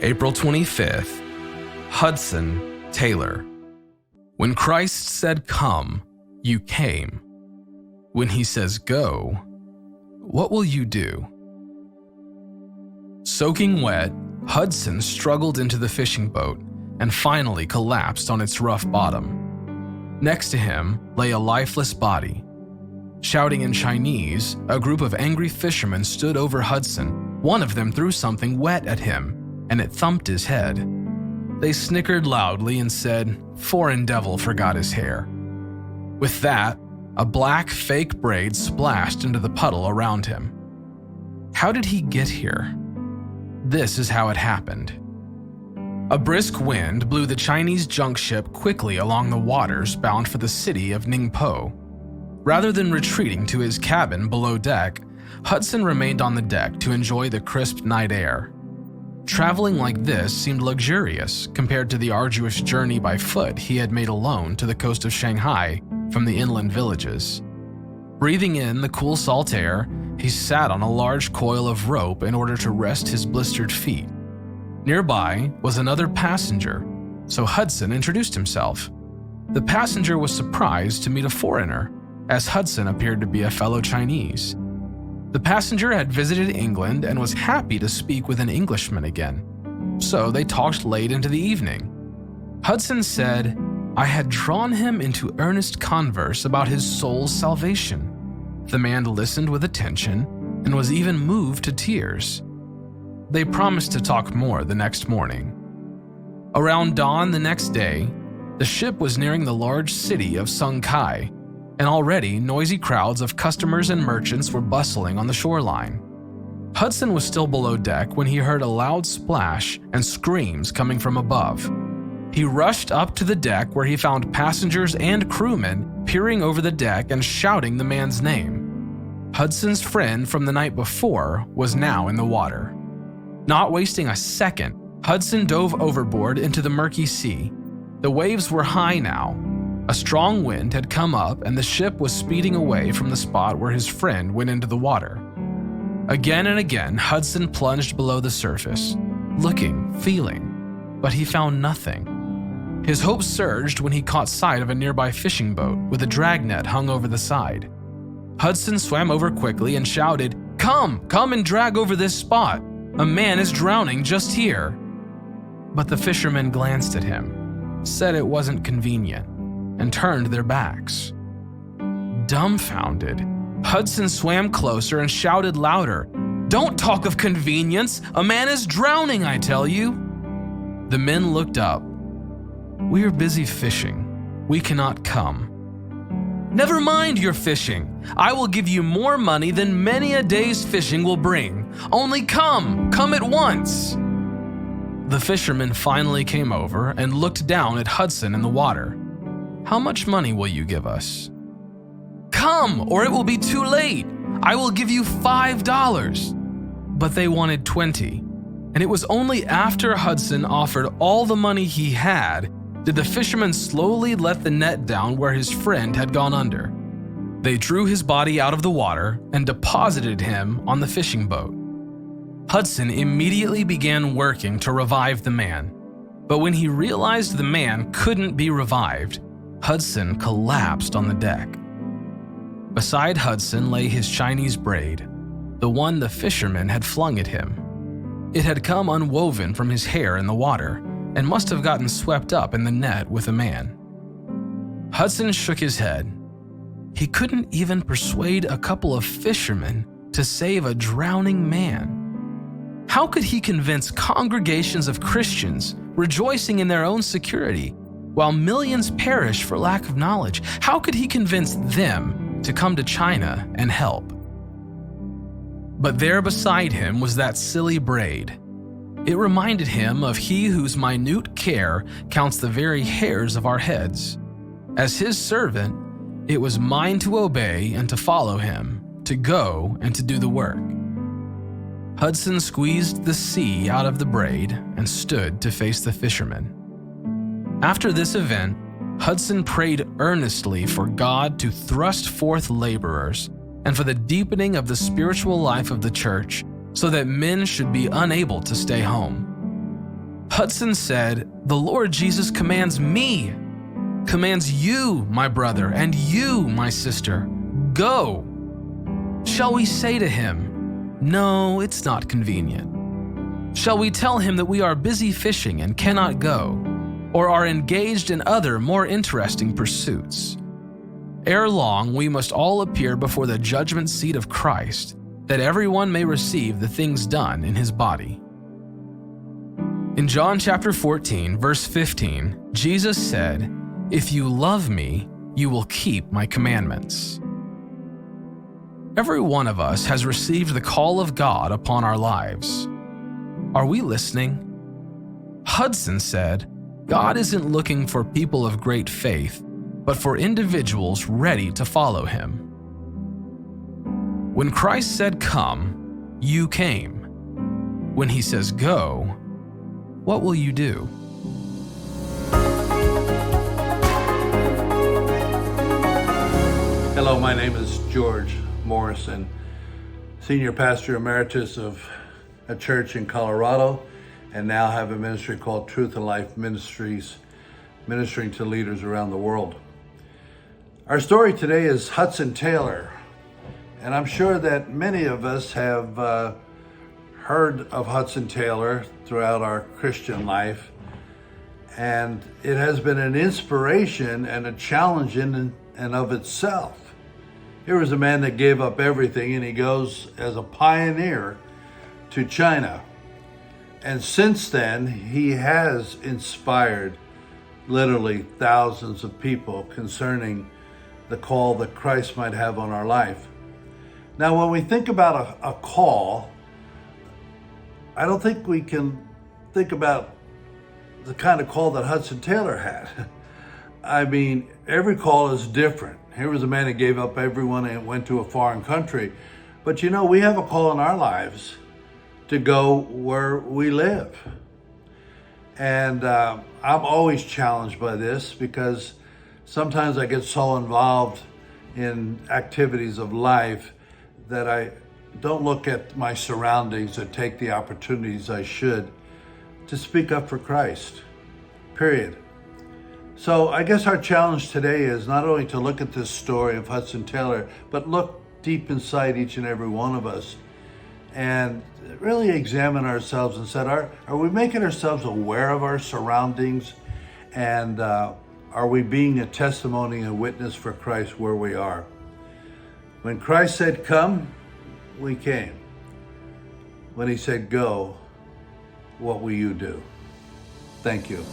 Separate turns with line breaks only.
April 25th, Hudson Taylor. When Christ said come, you came. When he says go, what will you do? Soaking wet, Hudson struggled into the fishing boat and finally collapsed on its rough bottom. Next to him lay a lifeless body. Shouting in Chinese, a group of angry fishermen stood over Hudson. One of them threw something wet at him, and it thumped his head. They snickered loudly and said, "Foreign devil forgot his hair." With that, a black fake braid splashed into the puddle around him. How did he get here? This is how it happened. A brisk wind blew the Chinese junk ship quickly along the waters bound for the city of Ningpo. Rather than retreating to his cabin below deck, Hudson remained on the deck to enjoy the crisp night air. Traveling like this seemed luxurious compared to the arduous journey by foot he had made alone to the coast of Shanghai from the inland villages. Breathing in the cool salt air, he sat on a large coil of rope in order to rest his blistered feet. Nearby was another passenger, so Hudson introduced himself. The passenger was surprised to meet a foreigner, as Hudson appeared to be a fellow Chinese. The passenger had visited England and was happy to speak with an Englishman again, so they talked late into the evening. Hudson said, "I had drawn him into earnest converse about his soul's salvation." The man listened with attention and was even moved to tears. They promised to talk more the next morning. Around dawn the next day, the ship was nearing the large city of Shanghai, and already noisy crowds of customers and merchants were bustling on the shoreline. Hudson was still below deck when he heard a loud splash and screams coming from above. He rushed up to the deck where he found passengers and crewmen peering over the deck and shouting the man's name. Hudson's friend from the night before was now in the water. Not wasting a second, Hudson dove overboard into the murky sea. The waves were high now. A strong wind had come up and the ship was speeding away from the spot where his friend went into the water. Again and again, Hudson plunged below the surface, looking, feeling, but he found nothing. His hopes surged when he caught sight of a nearby fishing boat with a dragnet hung over the side. Hudson swam over quickly and shouted, Come and drag over this spot. A man is drowning just here." But the fishermen glanced at him, said it wasn't convenient, and turned their backs. Dumbfounded, Hudson swam closer and shouted louder, "Don't talk of convenience! A man is drowning, I tell you!" The men looked up. "We are busy fishing. We cannot come." "Never mind your fishing. I will give you more money than many a day's fishing will bring. Only come at once." The fishermen finally came over and looked down at Hudson in the water. "How much money will you give us?" "Come, or it will be too late. I will give you $5. But they wanted 20, and it was only after Hudson offered all the money he had did the fishermen slowly let the net down where his friend had gone under. They drew his body out of the water and deposited him on the fishing boat. Hudson immediately began working to revive the man, but when he realized the man couldn't be revived, Hudson collapsed on the deck. Beside Hudson lay his Chinese braid, the one the fisherman had flung at him. It had come unwoven from his hair in the water and must have gotten swept up in the net with the man. Hudson shook his head. He couldn't even persuade a couple of fishermen to save a drowning man. How could he convince congregations of Christians rejoicing in their own security while millions perish for lack of knowledge? How could he convince them to come to China and help? But there beside him was that silly braid. It reminded him of He whose minute care counts the very hairs of our heads. As His servant, it was mine to obey and to follow Him, to go and to do the work. Hudson squeezed the sea out of the braid and stood to face the fishermen. After this event, Hudson prayed earnestly for God to thrust forth laborers and for the deepening of the spiritual life of the church so that men should be unable to stay home. Hudson said, "The Lord Jesus commands me, commands you, my brother, and you, my sister, go." Shall we say to him, "No, it's not convenient"? Shall we tell him that we are busy fishing and cannot go, or are engaged in other more interesting pursuits? Ere long, we must all appear before the judgment seat of Christ, that everyone may receive the things done in his body. In John chapter 14, verse 15, Jesus said, "If you love me, you will keep my commandments." Every one of us has received the call of God upon our lives. Are we listening? Hudson said, "God isn't looking for people of great faith, but for individuals ready to follow him." When Christ said, "Come," you came. When he says, "Go," what will you do?
Hello, my name is George Morrison, Senior Pastor Emeritus of a church in Colorado, and now have a ministry called Truth and Life Ministries, ministering to leaders around the world. Our story today is Hudson Taylor, and I'm sure that many of us have heard of Hudson Taylor throughout our Christian life, and it has been an inspiration and a challenge in and of itself. Here was a man that gave up everything, and he goes as a pioneer to China. And since then, he has inspired literally thousands of people concerning the call that Christ might have on our life. Now, when we think about a call, I don't think we can think about the kind of call that Hudson Taylor had. I mean, every call is different. Here was a man that gave up everyone and went to a foreign country. But you know, we have a call in our lives to go where we live. And I'm always challenged by this because sometimes I get so involved in activities of life that I don't look at my surroundings or take the opportunities I should to speak up for Christ, period. So I guess our challenge today is not only to look at this story of Hudson Taylor, but look deep inside each and every one of us and really examine ourselves and said, are we making ourselves aware of our surroundings? And are we being a testimony and witness for Christ where we are? When Christ said, "Come," we came. When he said, "Go," what will you do? Thank you.